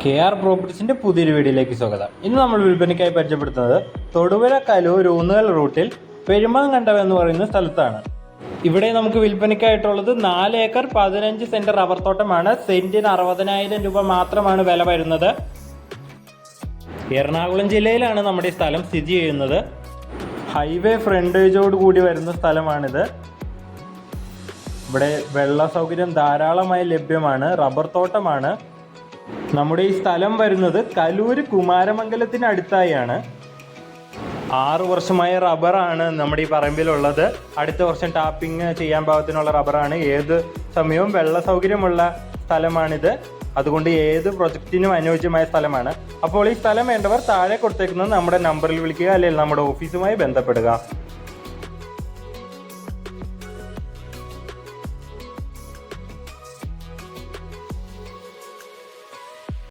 KR പ്രോപ്പർട്ടീസിന്റെ പുതിയൊരു വീഡിയോയിലേക്ക് സ്വാഗതം. ഇന്ന് നമ്മൾ വിൽപ്പനയ്ക്കായി പരിചയപ്പെടുത്തുന്നത് തൊടുപുഴ കലൂർ ഊന്നുകൽ റൂട്ടിൽ പെരുമാങ്കണ്ടം എന്ന് പറയുന്ന സ്ഥലത്താണ്. ഇവിടെ നമുക്ക് വിൽപ്പനയ്ക്കായിട്ടുള്ളത് 4 ഏക്കർ 15 സെന്റ് റബ്ബർ തോട്ടമാണ്. സെന്റിന് 60,000 രൂപ മാത്രമാണ് വില വരുന്നത്. എറണാകുളം ജില്ലയിലാണ് നമ്മുടെ ഈ സ്ഥലം സ്ഥിതി ചെയ്യുന്നത്. ഹൈവേ ഫ്രണ്ടേജോട് കൂടി വരുന്ന സ്ഥലമാണിത്. ഇവിടെ വെള്ള സൗകര്യം ധാരാളമായി ലഭ്യമാണ്. റബ്ബർ തോട്ടമാണ്. നമ്മുടെ ഈ സ്ഥലം വരുന്നത് കലൂർ കുമാരമംഗലത്തിന് അടുത്തായാണ്. 6 വർഷമായ റബ്ബറാണ് നമ്മുടെ ഈ പറമ്പിലുള്ളത്. അടുത്ത വർഷം ടാപ്പിംഗ് ചെയ്യാൻ പാകത്തിനുള്ള റബ്ബറാണ്. ഏത് സമയവും വെള്ള സൗകര്യമുള്ള സ്ഥലമാണിത്. അതുകൊണ്ട് ഏത് പ്രൊജക്റ്റിനും അനുയോജ്യമായ സ്ഥലമാണ്. അപ്പോൾ ഈ സ്ഥലം വേണ്ടവർ താഴെ കൊടുത്തേക്കുന്നത് നമ്മുടെ നമ്പറിൽ വിളിക്കുക, അല്ലെങ്കിൽ നമ്മുടെ ഓഫീസുമായി ബന്ധപ്പെടുക.